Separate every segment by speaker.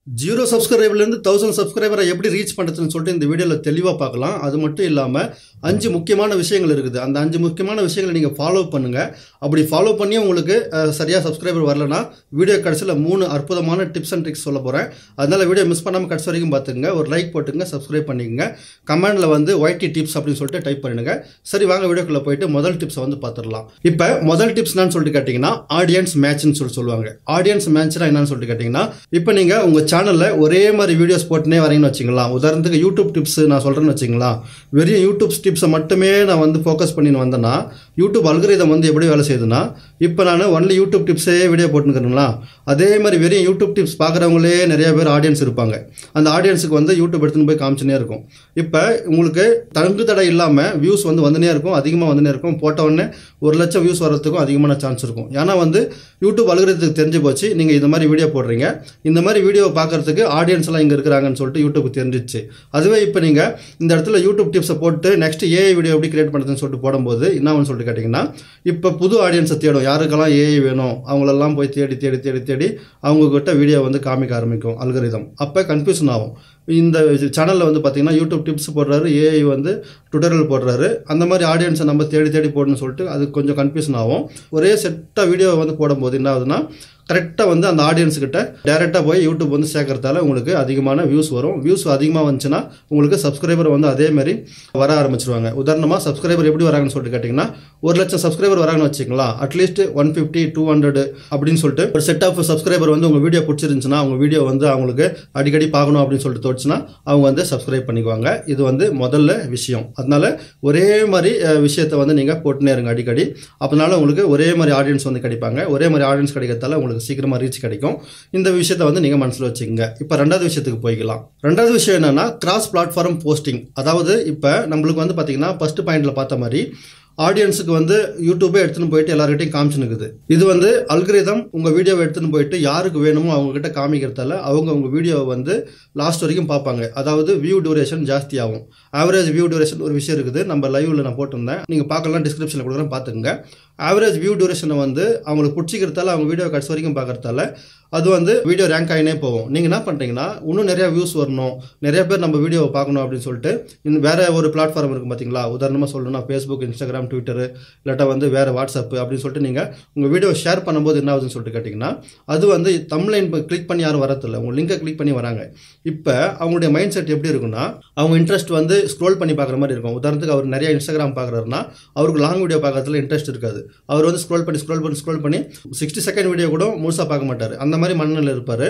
Speaker 1: 0 சப்ஸ்கிரைபர்லேருந்து 1000 சப்ஸ்கிரைபரை எப்படி ரீச் பண்ணுறதுன்னு சொல்லிட்டு இந்த வீடியோவில் தெளிவாக பார்க்கலாம். அது மட்டும் இல்லாமல் 5 முக்கியமான விஷயங்கள் இருக்குது. அந்த 5 முக்கியமான விஷயங்களை நீங்கள் ஃபாலோ பண்ணுங்கள். அப்படி ஃபாலோ பண்ணி உங்களுக்கு சரியாக சப்ஸ்கிரைபர் வரலன்னா வீடியோ கடைசியில் 3 அற்புதமான டிப்ஸ் அண்ட் ட்ரிக்ஸ் சொல்ல போகிறேன். அதனால் வீடியோ மிஸ் பண்ணாமல் கடைசி வரைக்கும் பார்த்துக்குங்க. ஒரு லைக் போட்டுங்க, சப்ஸ்கிரைப் பண்ணிக்கங்க. கமெண்டில் வந்து YT டிப்ஸ் அப்படின்னு சொல்லிட்டு டைப் பண்ணுங்க. சரி, வாங்க வீடியோக்குள்ளே போயிட்டு முதல் டிப்ஸை வந்து பார்த்துடலாம். இப்போ முதல் டிப்ஸ் என்னன்னு சொல்லிட்டு கேட்டிங்கன்னா ஆடியன்ஸ் மேட்ச்னு சொல்லுவாங்க. ஆடியன்ஸ் மேட்ச்னா என்னன்னு சொல்லிட்டு கேட்டிங்கன்னா, இப்போ நீங்கள் உங்கள் சேனலில் ஒரே மாதிரி வீடியோஸ் போட்டுனே வரீங்கன்னு வச்சுக்கலாம். உதாரணத்துக்கு யூடியூப் டிப்ஸ் நான் சொல்கிறேன்னு வச்சுங்களா, வெறும் யூடியூப் டிப்ஸை மட்டுமே நான் வந்து ஃபோக்கஸ் பண்ணின்னு வந்தேன்னா யூடியூப் அல்கரிதம் வந்து எப்படி வேலை செய்யுதுன்னா, இப்போ நான் ஒன்லி யூடியூப் டிப்ஸே வீடியோ போட்டுக்கிறேங்களா, அதே மாதிரி வெறும் யூடியூப் டிப்ஸ் பார்க்குறவங்களே நிறைய பேர் ஆடியன்ஸ் இருப்பாங்க. அந்த ஆடியன்ஸுக்கு வந்து யூடியூப் எடுத்துன்னு போய் காமிச்சுனே இருக்கும். இப்போ உங்களுக்கு தங்கு தடை இல்லாமல் வியூஸ் வந்து வந்துனே இருக்கும், அதிகமாக வந்துனே இருக்கும். போட்ட உடனே 1,00,000 வியூஸ் வர்றதுக்கும் அதிகமான சான்ஸ் இருக்கும். ஏன்னா வந்து யூடியூப் அல்கரிதத்துக்கு தெரிஞ்சு போச்சு நீங்கள் இந்த மாதிரி வீடியோ போடுறீங்க, இந்த மாதிரி வீடியோவை பார்க்கறதுக்கு ஆடியன்ஸ் எல்லாம் இங்கே இருக்கிறாங்கன்னு சொல்லிட்டு யூடியூப் தெரிஞ்சிச்சு. அதுவே இப்போ நீங்கள் இந்த இடத்துல யூடியூப் டிப்ஸை போட்டு நெக்ஸ்ட் ஏஐ வீடியோ எப்படி கிரியேட் பண்ணுறதுன்னு சொல்லிட்டு போடும்போது என்னன்னு சொல்லிட்டு கேட்டிங்கன்னா, இப்போ புது ஆடியன்ஸை தேடும். யாருக்கெல்லாம் ஏஐ வேணும் அவங்களெல்லாம் போய் தேடி தேடி தேடி தேடி அவங்கக்கிட்ட வீடியோ வந்து காமிக்க ஆரம்பிக்கும் அல்கரிதம். அப்போ கன்ஃபியூஷன் ஆகும். இந்த சேனலில் வந்து பார்த்தீங்கன்னா யூடியூப் டிப்ஸ் போடுறாரு, ஏஐ வந்து டுட்டோரியல் போடுறாரு, அந்த மாதிரி ஆடியன்ஸை நம்ம தேடி தேடி போடணும்னு சொல்லிட்டு அது கொஞ்சம் கன்ஃபியூஷன் ஆகும். ஒரே செட்டாக வீடியோ வந்து போடும்போது என்ன ஆகுதுன்னா, கரெக்டாக வந்து அந்த ஆடியன்ஸுக்கிட்ட டேரெக்டாக போய் யூடியூப் வந்து சேர்க்கறதால உங்களுக்கு அதிகமான வியூஸ் வரும். வியூஸ் அதிகமாக வந்துச்சுன்னா உங்களுக்கு சப்ஸ்கிரைபர் வந்து அதேமாரி வர ஆரம்பிச்சிருவாங்க. உதாரணமாக சப்ஸ்கிரைபர் எப்படி வராங்கன்னு சொல்லிட்டு கேட்டிங்கன்னா, 1,00,000 சப்ஸ்கிரைபர் வராங்கன்னு வச்சுக்கலாம், அட்லீஸ்ட் 150, 200 அப்படின்னு சொல்லிட்டு ஒரு செட் ஆஃப் சப்ஸ்கிரைபர் வந்து உங்கள் வீடியோ பிடிச்சிருந்துச்சுன்னா, அவங்க வீடியோ வந்து அவங்களுக்கு அடிக்கடி பார்க்கணும் அப்படின்னு சொல்லிட்டு தோச்சுன்னா அவங்க வந்து சப்ஸ்கிரைப் பண்ணிக்குவாங்க. இது வந்து முதல்ல விஷயம். அதனால ஒரே மாதிரி விஷயத்தை வந்து நீங்கள் போட்டுனே இருங்க அடிக்கடி. அதனால உங்களுக்கு ஒரே மாதிரி ஆடியன்ஸ் வந்து கிடைப்பாங்க. ஒரே மாதிரி ஆடியன்ஸ் கிடைக்கிறதால உங்களுக்கு சீக்கிரமா ரீச் கிடைக்கும். இந்த விஷயத்தை வந்து நீங்க மனசுல வச்சுக்கோங்க. இப்ப ரெண்டாவது விஷயத்துக்கு போய்க்கலாம். ரெண்டாவது விஷயம் என்னன்னா கிராஸ் பிளாட்ஃபார்ம் போஸ்டிங். அதாவது இப்ப நம்மளுக்கு வந்து பாத்தீங்கன்னா ஃபர்ஸ்ட் பாயிண்ட்ல பார்த்த மாதிரி ஆடியன்ஸுக்கு வந்து யூடியூபே எடுத்துன்னு போயிட்டு எல்லார்கிட்டையும் காமிச்சுனுக்குது. இது வந்து அல்கரிதம் உங்க வீடியோவை எடுத்துன்னு போயிட்டு யாருக்கு வேணுமோ அவங்க கிட்ட காமிக்கிறதால அவங்க உங்க வீடியோவை வந்து லாஸ்ட் வரைக்கும் பார்ப்பாங்க. அதாவது வியூ டியூரேஷன் ஜாஸ்தி ஆகும். ஆவரேஜ் வியூ டியூரேஷன் ஒரு விஷயம் இருக்குது, நம்ம லைவ்ல நான் போட்டிருந்தேன், நீங்க பார்க்கலாம், டிஸ்கிரிப்ஷன்ல கொடுக்குறேன் பார்த்துக்கங்க. ஆவரேஜ் வியூ டியூரேஷனை வந்து அவங்களுக்கு பிடிச்சிக்கிறதால அவங்க வீடியோ கடைசி வரைக்கும் பார்க்கறதால அது வந்து வீடியோ ரேங்க் ஆகினே போகும். நீங்கள் என்ன பண்ணுறீங்கன்னா, இன்னும் நிறையா வியூஸ் வரணும், நிறைய பேர் நம்ம வீடியோவை பார்க்கணும் அப்படின்னு சொல்லிட்டு இன்னும் வேறு ஒரு பிளாட்ஃபார்ம் இருக்குது பார்த்தீங்களா. உதாரணமாக சொல்லணும்னா ஃபேஸ்புக், இன்ஸ்டாகிராம், ட்விட்டரு, இல்லாட்டா வந்து வேறு வாட்ஸ்அப் அப்படின்னு சொல்லிட்டு நீங்கள் உங்கள் வீடியோ ஷேர் பண்ணும்போது என்ன ஆகுதுன்னு சொல்லிட்டு கேட்டிங்கன்னா, அது வந்து தம்ப்லைன் கிளிக் பண்ணி யாரும் வரதில்லை, உங்கள் லிங்கை கிளிக் பண்ணி வராங்க. இப்போ அவங்களுடைய மைண்ட் செட் எப்படி இருக்குன்னா, அவங்க இன்ட்ரெஸ்ட் வந்து ஸ்க்ரோல் பண்ணி பார்க்குற மாதிரி இருக்கும். உதாரணத்துக்கு அவர் நிறைய இன்ஸ்டாகிராம் பார்க்குறாருன்னா அவருக்கு லாங் வீடியோ பார்க்கறதுல இன்ட்ரெஸ்ட் இருக்காது. அவர் வந்து ஸ்க்ரோல் பண்ணி 60 செகண்ட் வீடியோ கூட முழுசாக பார்க்க மாட்டார். அந்த மாதிரி மனநிலை இருப்பார்.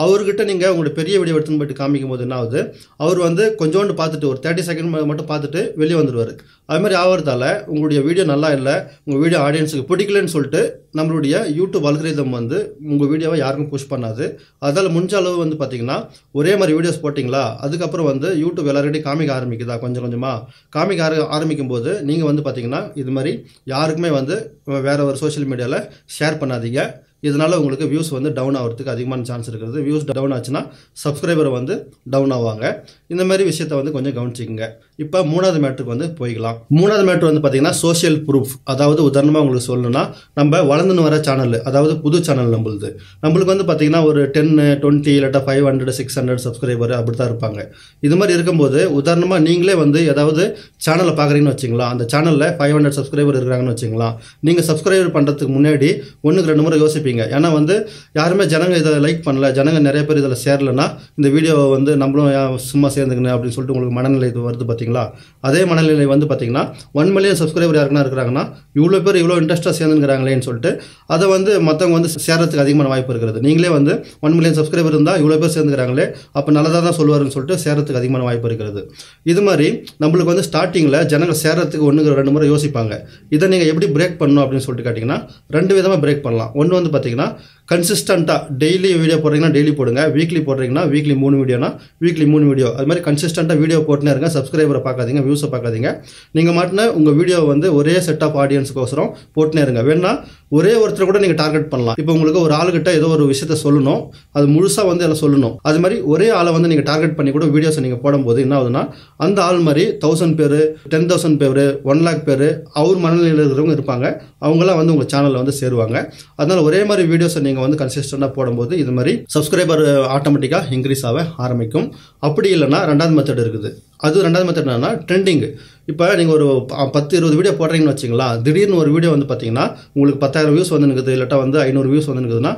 Speaker 1: அவர்கிட்ட நீங்கள் உங்களுடைய பெரிய வீடியோ எடுத்துன்னு போயிட்டு காமிக்கும் போது என்ன ஆகுது, அவர் வந்து கொஞ்சோண்டு பார்த்துட்டு ஒரு 30 செகண்ட் மட்டும் பார்த்துட்டு வெளியே வந்துடுவார். அது மாதிரி ஆகிறதால உங்களுடைய வீடியோ நல்லா இல்லை, உங்கள் வீடியோ ஆடியன்ஸுக்கு பிடிக்கலன்னு சொல்லிட்டு நம்மளுடைய யூடியூப் அல்கரிதம் வந்து உங்கள் வீடியோவை யாருக்கும் புஷ் பண்ணாது. அதால் முடிஞ்ச அளவு வந்து பார்த்தீங்கன்னா ஒரே மாதிரி வீடியோஸ் போட்டிங்களா, அதுக்கப்புறம் வந்து யூடியூப் எல்லாருக்கிட்டையும் காமிக்க ஆரம்பிக்குதா, கொஞ்சம் கொஞ்சமாக காமிக்க ஆரம்பிக்கும் போது நீங்கள் வந்து பார்த்தீங்கன்னா இது மாதிரி யாருக்குமே வந்து வேறு ஒரு சோஷியல் மீடியாவில் ஷேர் பண்ணாதீங்க. இதனால் உங்களுக்கு வியூஸ் வந்து டவுன் ஆகிறதுக்கு அதிகமான சான்ஸ் இருக்கிறது. வியூஸ் டவுன் ஆச்சுன்னா சப்ஸ்கிரைபர் வந்து டவுன் ஆவாங்க. இந்த மாதிரி விஷயத்தை வந்து கொஞ்சம் கவனிச்சிக்கங்க. இப்போ மூணாவது மேட்ருக்கு வந்து போய்க்கலாம். மூணாவது மேட்ரு வந்து பார்த்தீங்கன்னா சோஷியல் ப்ரூஃப். அதாவது உதாரணமாக உங்களுக்கு சொல்லணும்னா, நம்ம வளர்ந்துன்னு வர சேனல், அதாவது புது சேனல் நம்மளுக்கு வந்து பார்த்தீங்கன்னா ஒரு 10, 20 இல்லாட்டா 500, 600 சப்ஸ்கிரைபர் அப்படி தான் இருப்பாங்க. இது மாதிரி இருக்கும்போது உதாரணமாக நீங்களே வந்து ஏதாவது சேனலை பார்க்குறீங்கன்னு வச்சுங்களா, அந்த சேனலில் 500 சப்ஸ்கிரைபர் இருக்கிறாங்கன்னு வச்சுங்களா, நீங்கள் சப்ஸ்கிரைபர் பண்ணுறதுக்கு முன்னாடி 1-2 முறை யோசிப்பீங்க. ஏன்னா வந்து யாருமே ஜனங்க இதை லைக் பண்ணல, ஜனங்க நிறைய பேர் இதில் சேரலைன்னா இந்த வீடியோவை வந்து நம்மளும் சும்மா சேர்ந்துக்கணும் அப்படின்னு சொல்லிட்டு உங்களுக்கு மனநிலை வருது பார்த்தீங்களா. அதே மனநிலை வந்து பார்த்தீங்கன்னா 1 மில்லியன் சப்ஸ்கிரைபர் யாருக்குன்னா இருக்கிறாங்கன்னா இவ்வளோ பேர் இவ்வளோ இன்ட்ரெஸ்ட்டாக சேர்ந்துக்கிறாங்களேன்னு சொல்லிட்டு அதை வந்து மற்றவங்க வந்து சேரத்துக்கு அதிகமான வாய்ப்பு இருக்கிறது. நீங்களே வந்து 1 மில்லியன் சப்ஸ்கிரைபர் இருந்தால் இவ்வளோ பேர் சேர்ந்துக்கிறாங்களே, அப்போ நல்லதாக தான் சொல்லுவாருன்னு சொல்லிட்டு சேரத்துக்கு அதிகமான வாய்ப்பு இருக்கிறது. இது மாதிரி நம்மளுக்கு வந்து ஸ்டார்டிங்கில் ஜனங்கள் சேரத்துக்கு 1-2 முறை யோசிப்பாங்க. இதை நீங்கள் எப்படி பிரேக் பண்ணணும் அப்படின்னு சொல்லிட்டு கேட்டிங்கன்னா 2 விதமாக பிரேக் பண்ணலாம். ஒன்று வந்து பார்த்தீங்கன்னா கன்சிஸ்டண்ட்டாக டெய்லி வீடியோ போடுறீங்கன்னா டெய்லி போடுங்க, வீக்லி போடுறீங்கன்னா வீக்லி 3 வீடியோனா வீக்லி 3 வீடியோ, அது மாதிரி கன்சிஸ்டண்ட்டாக வீடியோ போட்டுனே இருங்க. சப்ஸ்கிரைபரை பார்க்காதீங்க, வியூஸை பார்க்காதீங்க. நீங்கள் மாட்டின உங்கள் வீடியோ வந்து ஒரே செட் ஆஃப் ஆடியன்ஸுக்கோசரம் போட்டுனே இருங்க. வேணா ஒரே ஒருத்தர் கூட நீங்கள் டார்கெட் பண்ணலாம். இப்போ உங்களுக்கு ஒரு ஆளுகிட்ட ஏதோ ஒரு விஷயத்த சொல்லணும், அது முழுசாக வந்து எல்லாம் சொல்லணும். அது மாதிரி ஒரே ஆளை வந்து நீங்கள் டார்கெட் பண்ணி கூட வீடியோஸை நீங்கள் போடும்போது என்ன ஆகுதுன்னா, அந்த ஆள் மாதிரி 1000 பேர், 10,000 பேர், 1,00,000 பேர் அவர் மனநிலையில் இருக்கிறவங்க இருப்பாங்க. அவங்களாம் வந்து உங்கள் சேனலில் வந்து சேருவாங்க. அதனால் ஒரே மாதிரி வீடியோஸை நீங்கள் வந்து கன்சிஸ்டண்டாக போடும்போது இது மாதிரி சப்ஸ்கிரைபர் ஆட்டோமேட்டிக்காக இன்க்ரீஸ் ஆக ஆரம்பிக்கும். அப்படி இல்லைன்னா ரெண்டாவது மெத்தட் இருக்குது. அது ரெண்டாவது மெத்தட் என்னன்னா ட்ரெண்டிங். இப்போ நீங்கள் ஒரு 10-20 வீடியோ போடுறீங்கன்னு வச்சிங்களா, திடீர்னு ஒரு வீடியோ வந்து பார்த்தீங்கன்னா உங்களுக்கு 10,000 வியூஸ் வந்துருக்குது, இல்லாட்டா வந்து 500 வியூஸ் வந்துருக்குதுன்னா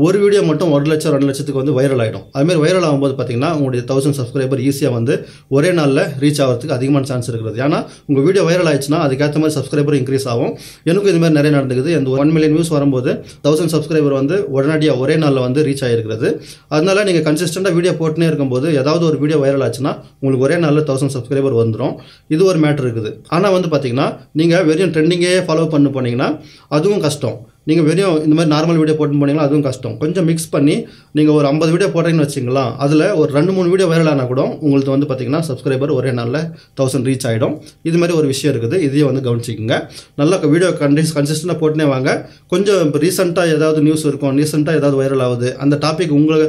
Speaker 1: ஒரு வீடியோ மட்டும் 1 லட்சம் 2 லட்சத்துக்கு வந்து வைரல் ஆகிடும். அதுமாதிரி வைரல் ஆகும்போது பார்த்தீங்கன்னா உங்களுடைய 1000 சப்ஸ்கிரைபர் ஈஸியாக வந்து ஒரே நாளில் ரீச் ஆகிறதுக்கு அதிகமான சான்ஸ் இருக்குது. ஏன்னா உங்கள் வீடியோ வைரல் ஆயிடுச்சுன்னா அதுக்கேற்ற மாதிரி சப்ஸ்கிரைபர் இன்க்ரீஸ் ஆகும். எனக்கும் இது மாதிரி நிறைய நடந்துக்குது. இந்த 1 மில்லியன் வியூஸ் வரும்போது 1000 சப்ஸ்கிரைபர் வந்து உடனடியாக ஒரே நாளில் வந்து ரீச் ஆகிருக்கிறது. அதனால நீங்கள் கன்சிஸ்டண்டாக வீடியோ போட்டுனே இருக்கும்போது ஏதாவது ஒரு வீடியோ வைரல் ஆச்சுன்னா உங்களுக்கு ஒரே நாளில் 1000 சப்ஸ்கிரைபர் வந்துடும். இது ஒரு மேட்ரு இருக்குது. ஆனால் வந்து பார்த்தீங்கன்னா நீங்கள் வெறும் ட்ரெண்டிங்கே ஃபாலோ பண்ணி போனீங்கன்னா அதுவும் கஷ்டம். நீங்கள் வெறும் இந்த மாதிரி நார்மல் வீடியோ போட்டு போனீங்கன்னா அதுவும் கஷ்டம். கொஞ்சம் மிக்ஸ் பண்ணி நீங்கள் ஒரு 50 வீடியோ போடுறீங்கன்னு வச்சிங்களா, அதில் ஒரு 2-3 வீடியோ வைரல் ஆனால் கூட உங்களுக்கு வந்து பார்த்தீங்கன்னா சப்ஸ்கிரைபர் ஒரே நாளில் 1000 ரீச் ஆகிடும். இது மாதிரி ஒரு விஷயம் இருக்குது. இதையும் வந்து கவனிச்சிக்கோங்க. நல்லா வீடியோ கன்சிஸ்டண்டாக போட்டுனே வாங்க. கொஞ்சம் ரீசெண்டாக ஏதாவது நியூஸ் இருக்கும், ரீசெண்டாக ஏதாவது வைரல் ஆகுது, அந்த டாபிக் உங்கள்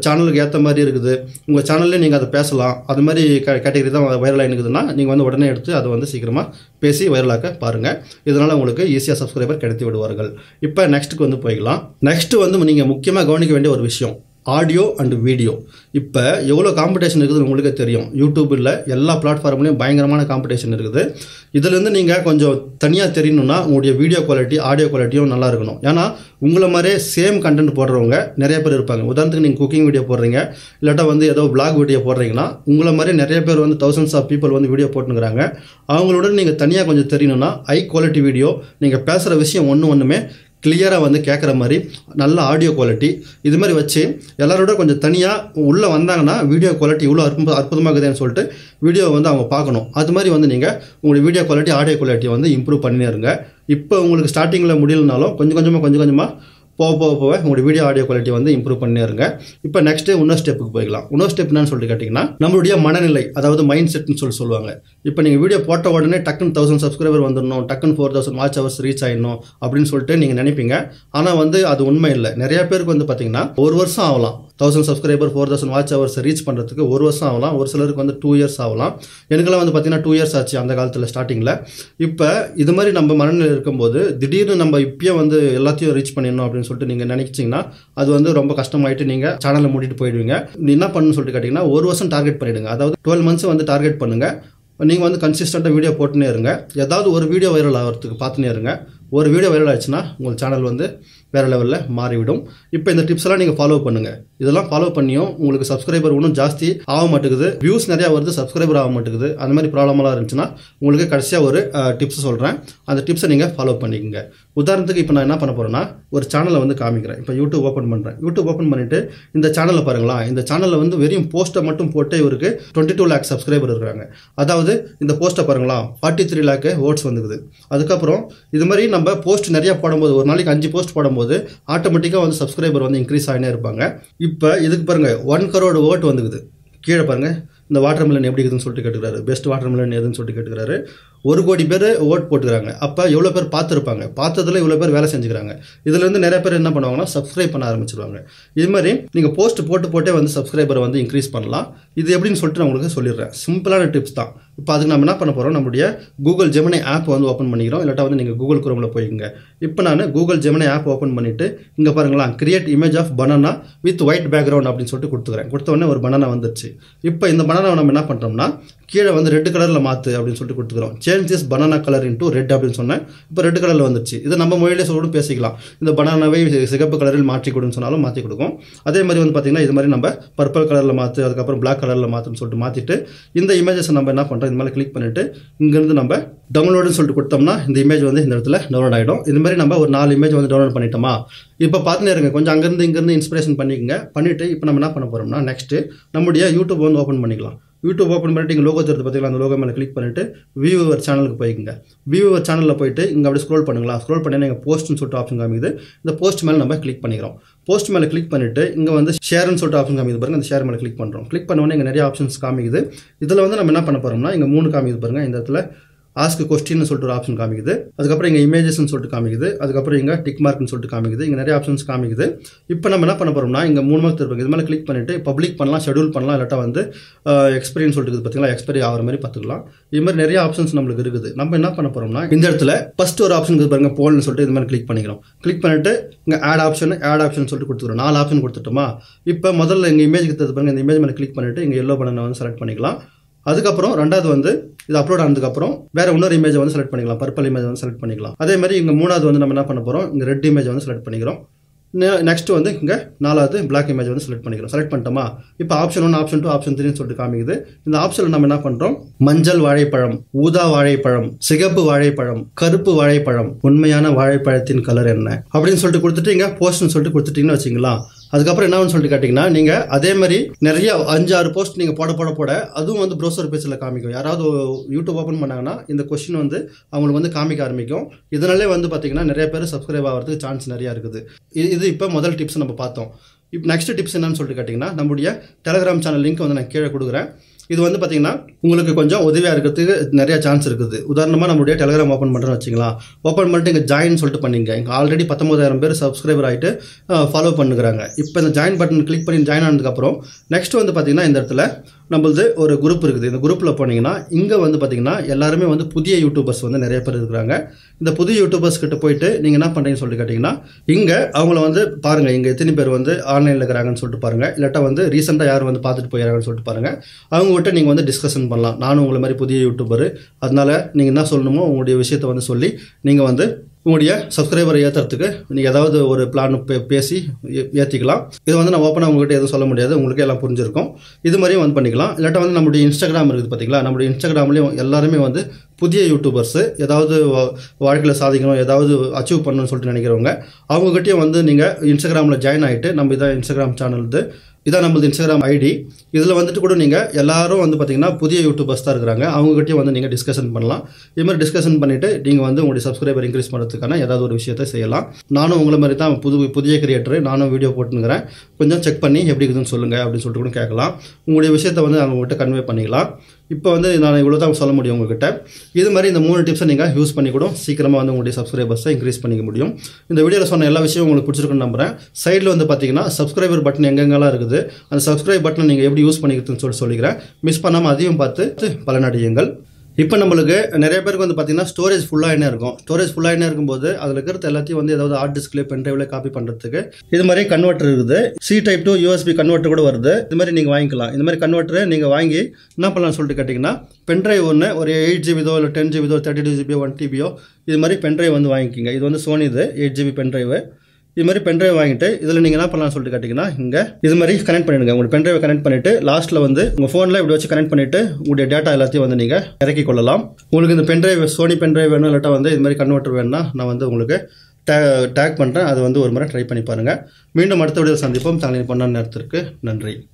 Speaker 1: சேனலுக்கு ஏற்ற மாதிரி இருக்குது, உங்கள் சேனல்லே நீங்கள் அதை பேசலாம், அது மாதிரி கேட்டகரி தான் வைரல் ஆகிருக்குதுன்னா நீங்கள் வந்து உடனே எடுத்து அதை வந்து சீக்கிரமாக பேசி வைரலாக்க பாருங்கள். இதனால் உங்களுக்கு ஈஸியாக சப்ஸ்கிரைபர் கிடைத்து விடுவார்கள். இப்போ நெக்ஸ்ட்டுக்கு வந்து போய்க்கலாம். நெக்ஸ்ட் வந்து நீங்கள் முக்கியமாக கவனிக்க வேண்டிய ஒரு விஷயம் ஆடியோ அண்ட் வீடியோ. இப்போ எவ்வளோ காம்படிஷன் இருக்குதுன்னு உங்களுக்கே தெரியும். யூடியூப்பில் எல்லா பிளாட்ஃபார்ம்லேயும் பயங்கரமான காம்படிஷன் இருக்குது. இதுலேருந்து நீங்கள் கொஞ்சம் தனியாக தெரியணும்னா உங்களுடைய வீடியோ குவாலிட்டி ஆடியோ குவாலிட்டியும் நல்லா இருக்கணும். ஏன்னா உங்களை மாதிரியே சேம் கண்டென்ட் போடுறவங்க நிறைய பேர் இருப்பாங்க. உதாரணத்துக்கு நீங்கள் குக்கிங் வீடியோ போடுறீங்க, இல்லாட்டா வந்து ஏதோ பிளாக் வீடியோ போடுறீங்கன்னா உங்களை மாதிரி நிறைய பேர் வந்து thousands ஆஃப் பீப்புள் வந்து வீடியோ போட்டுங்கிறாங்க. அவங்களோட நீங்கள் தனியாக கொஞ்சம் தெரியணும்னா ஹை குவாலிட்டி வீடியோ, நீங்கள் பேசுகிற விஷயம் ஒன்றுமே கிளியராக வந்து கேட்குற மாதிரி நல்ல ஆடியோ குவாலிட்டி இது மாதிரி வச்சு எல்லாரோட கொஞ்சம் தனியாக உள்ளே வந்தாங்கன்னா வீடியோ குவாலிட்டி இவ்வளோ அற்புதமாகுதுன்னு சொல்லிட்டு வீடியோ வந்து அவங்க பார்க்கணும். அது மாதிரி வந்து நீங்கள் உங்களுடைய வீடியோ குவாலிட்டி ஆடியோ குவாலிட்டியை வந்து இம்ப்ரூவ் பண்ணினே இருங்க. இப்போ உங்களுக்கு ஸ்டார்டிங்கில் முடியலனாலும் கொஞ்சம் கொஞ்சமாக போக உங்களுடைய வீடியோ ஆடியோ குவாலிட்டி வந்து இம்ப்ரூவ் பண்ணி இருங்க. இப்போ நெக்ஸ்ட் இன்னொரு ஸ்டெப்புக்கு போய்க்கலாம். இன்னொரு ஸ்டெப் என்னன்னு சொல்லிட்டு கேட்டிங்கன்னா நம்மளுடைய மனநிலை, அதாவது மைண்ட் செட்னு சொல்லுவாங்க. இப்போ நீங்கள் வீடியோ போட்ட உடனே டக்குன்னு 1000 சப்ஸ்கிரைபர் வந்துடணும், டக்குன்னு 4000 வாட்ச் ஹவர்ஸ் ரீச் ஆகிடணும் அப்படின்னு சொல்லிட்டு நீங்கள் நினைப்பீங்க. ஆனால் வந்து அது உண்மை இல்லை. நிறைய பேருக்கு வந்து பார்த்தீங்கன்னா 1 வருஷம் ஆகலாம் 1000 சப்ஸ்கிரைபர் 4000 வாட்ச் ஹவர்ஸ் ரீச் பண்ணுறதுக்கு 1 வருஷம் ஆகலாம். ஒரு சிலருக்கு வந்து 2 இயர்ஸ் ஆகலாம். எனக்குலாம் வந்து பார்த்தீங்கன்னா 2 இயர்ஸ் ஆச்சு அந்த காலத்தில் ஸ்டார்டிங்கில். இப்போ இது மாதிரி நம்ம மனநிலை இருக்கும்போது திடீர்னு நம்ம இப்பயே வந்து எல்லாத்தையும் ரீச் பண்ணிடணும் அப்படின்னு சொல்லிட்டு நீங்கள் நினைச்சிங்கன்னா அது வந்து ரொம்ப கஷ்டமாயிட்டு நீங்கள் சேனலை மூடிட்டு போயிடுவீங்க. என்ன பண்ணணும்னு சொல்லிட்டு கேட்டிங்கன்னா 1 வருஷம் டார்கெட் பண்ணிவிடுங்க. அதாவது 12 months வந்து டார்கெட் பண்ணுங்கள். நீங்கள் வந்து கன்சிஸ்டண்ட்டாக வீடியோ போட்டுனே இருங்க. ஏதாவது ஒரு வீடியோ வைரல் ஆகிறதுக்கு பார்த்துனே இருங்க. ஒரு வீடியோ வைரல் ஆச்சுன்னா உங்கள் சேனல் வந்து வேறு லெவலில் மாறிவிடும். இப்போ இந்த டிப்ஸ்லாம் நீங்கள் ஃபாலோ பண்ணுங்கள். இதெல்லாம் ஃபாலோ பண்ணியும் உங்களுக்கு சப்ஸ்கிரைபர் இன்னும் ஜாஸ்தி ஆக மாட்டேங்குது, வியூஸ் நிறையா வருது, சப்ஸ்கிரைபர் ஆக மாட்டேங்குது, அந்த மாதிரி ப்ராப்ளமெல்லாம் இருந்துச்சுன்னா உங்களுக்கு கடைசியாக ஒரு டிப்ஸ் சொல்கிறேன். அந்த டிப்ஸை நீங்கள் ஃபாலோ பண்ணிக்கோங்க. உதாரணத்துக்கு இப்போ நான் என்ன பண்ண போகிறேன்னா ஒரு சேனலை வந்து காமிக்கிறேன். இப்போ யூடியூப் ஓப்பன் பண்ணுறேன். யூடியூப் ஓப்பன் பண்ணிவிட்டு இந்த சேனலில் பாருங்களா, இந்த சேனலில் வந்து வெறும் போஸ்ட்டை மட்டும் போட்டு இவருக்கு 22 lakh சப்ஸ்கிரைபர் இருக்கிறாங்க. அதாவது இந்த போஸ்ட்டை பாருங்களா 43 lakh votes வந்துக்குது. அதுக்கப்புறம் இது மாதிரி நம்ம போஸ்ட் நிறைய போடும்போது ஒரு நாளைக்கு 5 போஸ்ட் போடும்போது ஆட்டோமேட்டிக்காக வந்து சப்ஸ்கிரைபர் வந்து இன்க்ரீஸ் ஆகினே இருப்பாங்க. இப்போ இதுக்கு பாருங்கள் 1 crore vote வந்துக்குது. கீழே பாருங்கள் இந்த வாட்டர் மிலன் எப்படி இருக்குதுன்னு சொல்லிட்டு கேட்டுக்கிறாரு. பெஸ்ட் வாட்டர் மிலன் எதுன்னு சொல்லிட்டு கேட்டுக்கிறாரு. 1 கோடி பேர் ஓட் போட்டுக்கிறாங்க. அப்போ எவ்வளோ பேர் பார்த்துருப்பாங்க, பார்த்ததில் இவ்வளோ பேர் வேலை செஞ்சுக்கிறாங்க. இதுலேருந்து நிறைய பேர் என்ன பண்ணுவாங்கன்னா சப்ஸ்கிரைப் பண்ண ஆரம்பிச்சிருவாங்க. இது மாதிரி நீங்கள் போஸ்ட் போட்டே வந்து சப்ஸ்கிரைபரை வந்து இன்க்ரீஸ் பண்ணலாம். இது எப்படின்னு சொல்லிட்டு நான் உங்களுக்கு சொல்லிடுறேன். சிம்பிளான டிப்ஸ் தான். இப்போ அதுக்கு நம்ம என்ன பண்ண போகிறோம், நம்மளுடைய கூகுள் ஜெமினி ஆப் வந்து ஓப்பன் பண்ணிக்கிறோம். இல்லாட்டா வந்து நீங்கள் கூகுள் குரோமில் போய்க்குங்க. இப்போ நான் கூகுள் ஜெமினி ஆப் ஓப்பன் பண்ணிவிட்டு இங்கே பாருங்களா create image of banana with white background அப்படின்னு சொல்லிட்டு கொடுத்துக்கிறேன். கொடுத்த உடனே ஒரு பனானா வந்துருச்சு. இப்போ இந்த பனானாவை நம்ம என்ன பண்ணுறோம்னா கீழே வந்து ரெட் கலரில் மாற்று அப்படின்னு சொல்லிட்டு கொடுத்துக்கிறோம். Change this banana colour into red அப்படின்னு சொன்னேன். இப்போ ரெட் கலரில் வந்துச்சு. இது நம்ம மொழியிலே சொல்லணும் பேசிக்கலாம். இந்த பனானாவை சிகப்பு கலரில் மாற்றி கொடுன்னு சொன்னாலும் மாற்றி கொடுக்கும். அதே மாதிரி வந்து பார்த்தீங்கன்னா இது மாதிரி நம்ம பர்பிள் கலரில் மாற்று, அதுக்கப்புறம் பிளாக் கலரில் மாற்றுன்னு சொல்லிட்டு மாற்றிட்டு இந்த இமேஜஸை நம்ம என்ன பண்ணுறோம், இது மாதிரி கிளிக் பண்ணிவிட்டு இங்கேருந்து நம்ம டவுன்லோடுன்னு சொல்லிட்டு கொடுத்தோம்னா இந்த இமேஜ் வந்து இந்த இடத்துல டவுன்லோட் ஆகிடும். இது மாதிரி நம்ம ஒரு 4 இமேஜ் வந்து டவுன்லோட் பண்ணிட்டோமா. இப்போ பார்த்துனே இருங்க, கொஞ்சம் இங்கேருந்து இன்ஸ்பிரேஷன் பண்ணிக்கோங்க. பண்ணிவிட்டு இப்போ நம்ம என்ன பண்ண போகிறோம்னா நெக்ஸ்ட்டு நம்முடைய யூடியூப் வந்து ஓப்பன் பண்ணிக்கலாம். யூடியூப் ஓப்பன் பண்ணிட்டு இங்கே லோகோ தெரிஞ்சு பார்த்தீங்களா, அந்த லோகோ மேலே கிளிக் பண்ணிவிட்டு வியூவர் சேனலுக்கு போய்க்குங்க. வியூவர் சேனலில் போயிட்டு இங்கே அப்படி ஸ்க்ரோல் பண்ணுங்களா. ஸ்க்ரோல் பண்ணி நீங்கள் போஸ்ட்னு சொல்லிட்டு ஆப்ஷன் காமிக்குது. இந்த போஸ்ட் மேலே நம்ம கிளிக் பண்ணிக்கிறோம். போஸ்ட் மேலே கிளிக் பண்ணிவிட்டு இங்கே வந்து ஷேர்னு சொல்லிட்டு ஆப்ஷன் காமிக்குது பாருங்கள். அந்த ஷேர் மேலே கிளிக் பண்ணுறோம். கிளிக் பண்ண உடனே இங்கே நிறைய ஆப்ஷன்ஸ் காமிக்குது. இதில் வந்து நம்ம என்ன பண்ண போகிறோம்னா இங்கே 3 காமிக்குது பாருங்கள். இந்த இடத்துல ஆஸ்க் கொஸ்டின்னு சொல்லிட்டு ஒரு ஆப்ஷன் காமிக்குது. அதுக்கப்புறம் இங்கே இமேஜஸ்ன்னு சொல்லிட்டு காமிக்குது. அதுக்கப்புறம் இங்கே டிக் மார்க்னு சொல்லிட்டு காமிக்குது. இங்கே நிறைய ஆப்ஷன்ஸ் காமிக்குது. இப்போ நம்ம என்ன பண்ண போகிறோம்னா இங்கே 3 மார்க் இருப்பாங்க. இது மேலே கிளிக் பண்ணிவிட்டு பப்ளிக் பண்ணலாம், ஷெடியூல் பண்ணலாம், இல்லாட்டா வந்து எக்ஸ்பீரியன்ஸ் சொல்லிட்டு பார்த்தீங்களா, எக்ஸ்பைரி ஆகிற மாதிரி பார்த்துக்கலாம். இது மாதிரி நிறைய ஆப்ஷன்ஸ் நம்மளுக்கு இருக்குது. நம்ம என்ன பண்ண போகிறோம்னா இந்த இடத்துல ஃபர்ஸ்ட் ஒரு ஆப்ஷன் பாருங்க, போல்னு சொல்லிட்டு இது மாதிரி கிளிக் பண்ணிக்கிறோம். கிளிக் பண்ணிட்டு இங்கே ஆட் ஆப்ஷன் சொல்லிட்டு கொடுத்துக்கிறோம். 4 ஆப்ஷன் கொடுத்துட்டோமா. இப்போ முதல்ல இங்கே இமேஜுக்கு தருது பாருங்க, இந்த இமேஜ் மேலே கிளிக் பண்ணிட்டு இங்கே எல்லோ பட்டனை வந்து செலக்ட் பண்ணிக்கலாம். அதுக்கப்புறம் ரெண்டாவது வந்து இது அப்லோட் ஆனதுக்கப்புறம் வேற இன்னொரு இமேஜை வந்து செலக்ட் பண்ணிக்கலாம், பர்பிள் இமேஜ் வந்து செலக்ட் பண்ணிக்கலாம். அதே மாதிரி இங்கே மூணாவது வந்து நம்ம என்ன பண்ண போகிறோம், இங்கே ரெட் இமேஜ் வந்து செலக்ட் பண்ணிக்கிறோம். நெக்ஸ்ட் வந்து இங்கே 4வது பிளாக் இமேஜ் வந்து செலக்ட் பண்ணிக்கிறோம். செலக்ட் பண்ணிட்டோமா. இப்போ ஆப்ஷன் 1, ஆப்ஷன் 2, ஆப்ஷன் 3 சொல்லிட்டு காமிக்குது. இந்த ஆப்ஷனில் நம்ம என்ன பண்ணுறோம், மஞ்சள் வாழைப்பழம், ஊதா வாழைப்பழம், சிகப்பு வாழைப்பழம், கருப்பு வாழைப்பழம், உண்மையான வாழைப்பழத்தின் கலர் என்ன அப்படின்னு சொல்லிட்டு கொடுத்துட்டு இங்கே போஸ்ட்னு சொல்லிட்டு கொடுத்துட்டீங்கன்னு வச்சுங்களா. அதுக்கப்புறம் என்ன சொல்லிட்டு கேட்டிங்கன்னா நீங்கள் அதே மாதிரி நிறைய 5-6 போஸ்ட் நீங்கள் போட அதுவும் வந்து ப்ரௌசர் பேஜில் காமிக்கும். யாராவது யூடியூப் ஓப்பன் பண்ணாங்கன்னா இந்த கொஸ்டின் வந்து அவங்களுக்கு வந்து காமிக்க ஆரம்பிக்கும். இதனாலே வந்து பார்த்தீங்கன்னா நிறைய பேர் சப்ஸ்கிரைப் ஆகிறதுக்கு சான்ஸ் நிறையா இருக்குது. இது இப்போ முதல் டிப்ஸ் நம்ம பார்த்தோம். இப்போ நெக்ஸ்ட் டிப்ஸ் என்னன்னு சொல்லிட்டு கேட்டிங்கன்னா நம்முடைய டெலகிராம் சேனல் லிங்க் வந்து நான் கீழே கொடுக்குறேன். இது வந்து பார்த்தீங்கன்னா உங்களுக்கு கொஞ்சம் உதவியாக இருக்கிறதுக்கு நிறைய சான்ஸ் இருக்குது. உதாரணமாக நம்மளுடைய டெலகிராம் ஓப்பன் பண்ணுறோன்னு வச்சுக்கலாம். ஓப்பன் பண்ணிட்டு இங்கே ஜாயின் சொல்லிட்டு பண்ணிங்க. இங்கே ஆல்ரெடி 19,000 பேர் சப்ஸ்கிரைபர் ஆகிட்டு ஃபாலோ பண்ணுறாங்க. இப்போ இந்த ஜாயின் பட்டன் கிளிக் பண்ணி ஜாயின் ஆனதுக்கப்புறம் நெக்ஸ்ட் வந்து பார்த்தீங்கன்னா இந்த இடத்துல நம்மளது ஒரு குரூப் இருக்குது. இந்த குரூப்பில் போனீங்கன்னா இங்கே வந்து பார்த்தீங்கன்னா எல்லாருமே வந்து புதிய யூடியூபர்ஸ் வந்து நிறைய பேர் இருக்கிறாங்க. இந்த புதிய யூடியூபர்ஸ் கிட்ட போயிட்டு நீங்கள் என்ன பண்ணுறீங்கன்னு சொல்லிட்டு கேட்டிங்கன்னா இங்கே அவங்கள வந்து பாருங்கள், இங்கே எத்தனை பேர் வந்து ஆன்லைனில் இருக்கிறாங்கன்னு சொல்லிட்டு பாருங்கள். இல்லாட்டா வந்து ரீசெண்டாக யார் வந்து பார்த்துட்டு போயிடறாங்கன்னு சொல்லிட்டு பாருங்கள். அவங்ககிட்ட நீங்கள் வந்து டிஸ்கஷன் பண்ணலாம். நானும் உங்களை மாதிரி புதிய யூடியூபர், அதனால நீங்கள் என்ன சொல்லணுமோ உங்களுடைய விஷயத்தை வந்து சொல்லி நீங்கள் வந்து உங்களுடைய சப்ஸ்கிரைபரை ஏற்றுறதுக்கு நீங்கள் ஏதாவது ஒரு பிளான் பேசி ஏற்றிக்கலாம். இது வந்து நான் ஓப்பனாக உங்கள்கிட்ட எதுவும் சொல்ல முடியாது, உங்களுக்கு எல்லாம் புரிஞ்சிருக்கும். இது மாதிரியும் வந்து பண்ணிக்கலாம். இல்லாட்டா வந்து நம்மளுடைய இன்ஸ்டாகிராம் இருக்குது பார்த்தீங்களா, நம்மளுடைய இன்ஸ்டாகிராம்லேயும் எல்லாருமே வந்து புதிய யூடியூபர்ஸு ஏதாவது வாழ்க்கையில் சாதிக்கணும், ஏதாவது அச்சீவ் பண்ணணும்னு சொல்லிட்டு நினைக்கிறவங்க அவங்ககிட்டயும் வந்து நீங்கள் இன்ஸ்டாகிராமில் ஜாயின் ஆகிட்டு நம்ம இதான் இன்ஸ்டாகிராம் சேனல் இதான் நம்மளது இன்ஸ்டாகிராம் ஐடி. இதில் வந்துட்டு கூட நீங்கள் எல்லாரும் வந்து பார்த்தீங்கன்னா புதிய யூடியூபர்ஸ் தான் இருக்கிறாங்க. அவங்ககிட்டயும் வந்து நீங்கள் டிஸ்கஷன் பண்ணலாம். இது மாதிரி டிஸ்கஷன் பண்ணிவிட்டு நீங்கள் வந்து உங்களுடைய சப்ஸ்கிரைபர் இன்க்ரீஸ் பண்ணுறதுக்கான ஏதாவது ஒரு விஷயத்தை செய்யலாம். நானும் உங்களை மாதிரி தான் புதிய கிரியேட்டர், நானும் வீடியோ போட்டுங்கிறேன். கொஞ்சம் செக் பண்ணி எப்படி இருக்குதுன்னு சொல்லுங்கள் அப்படின்னு சொல்லிட்டு கூட கேட்கலாம். உங்களுடைய விஷயத்தை வந்து அவங்ககிட்ட கன்வே பண்ணிக்கலாம். இப்போ வந்து நான் இவ்வளோ தான் சொல்ல முடியும் உங்கள்கிட்ட. இது மாதிரி இந்த 3 டிப்ஸை நீங்கள் யூஸ் பண்ணி கூட சீக்கிரமாக வந்து உங்களுடைய சப்ஸ்கிரைபர்ஸை இன்க்ரீஸ் பண்ணிக்க முடியும். இந்த வீடியோவில் சொன்ன எல்லா விஷயம் உங்களுக்கு பிடிச்சிருக்குன்னு நம்புகிறேன். சைடில் வந்து பார்த்தீங்கன்னா சப்ஸ்கிரைபர் பட்டன் எங்கெங்கெல்லாம் இருக்குது, அந்த சப்ஸ்கிரைப் பட்டனை நீங்கள் எப்படி யூஸ் பண்ணிக்கிறதுன்னு சொல்லிக்கிறேன். மிஸ் பண்ணாமல் அதையும் பார்த்து பலனடையுங்கள். இப்போ நம்மளுக்கு நிறைய பேருக்கு வந்து பார்த்தீங்கன்னா ஸ்டோரேஜ் ஃபுல்லாக என்ன இருக்கும். ஸ்டோரேஜ் ஃபுல்லாக என்ன இருக்கும்போது அதில் இருக்கிறது எல்லாத்தையும் வந்து ஏதாவது ஹார்ட் டிஸ்க்ல பென் டிரைவ்ல காப்பி பண்ணுறதுக்கு இது மாதிரி கன்வெர்ட்டர் இருக்குது. C type to USB converter கூட வருது. இது மாதிரி நீங்கள் வாங்கிக்கலாம். இந்த மாதிரி கன்வெர்ட்டரை நீங்கள் வாங்கி என்ன பண்ணலாம்னு சொல்லிட்டு கேட்டிங்கன்னா பென் டிரைவ் ஒன்று ஒரு 8 GB இல்லை 10 GB 32 GB 1 TB இது மாதிரி பென் டிரைவ் வந்து வாங்கிக்கிங்க. இது வந்து சோனி 8 GB பென் டிரைவ். இது மாதிரி பென்ட்ரைவ் வாங்கிட்டு இதில் நீங்கள் என்ன பண்ணலாம்னு சொல்லிட்டு கேட்டிங்கன்னா இங்கே இது மாதிரி கனெக்ட் பண்ணிடுங்க. உங்கள் பென்ட்ரைவை கனெக்ட் பண்ணிவிட்டு லாஸ்ட்டில் வந்து உங்கள் ஃபோனில் இப்படி வச்சு கனெக்ட் பண்ணிவிட்டு உங்களுடைய டேட்டா எல்லாத்தையும் வந்து நீங்கள் இறக்கி கொள்ளலாம். உங்களுக்கு இந்த பென்ட்ரைவ் சோனி பென்ட்ரைவ் வேணும் இல்லாட்டா வந்து இது மாதிரி கன்வெர்ட்டர் வேணும்னா நான் வந்து உங்களுக்கு டேக் பண்ணுறேன். அது வந்து ஒரு முறை ட்ரை பண்ணி பாருங்கள். மீண்டும் அடுத்த வீடியோ சந்திப்போம். தங்களை பண்ண நேரத்திற்கு நன்றி.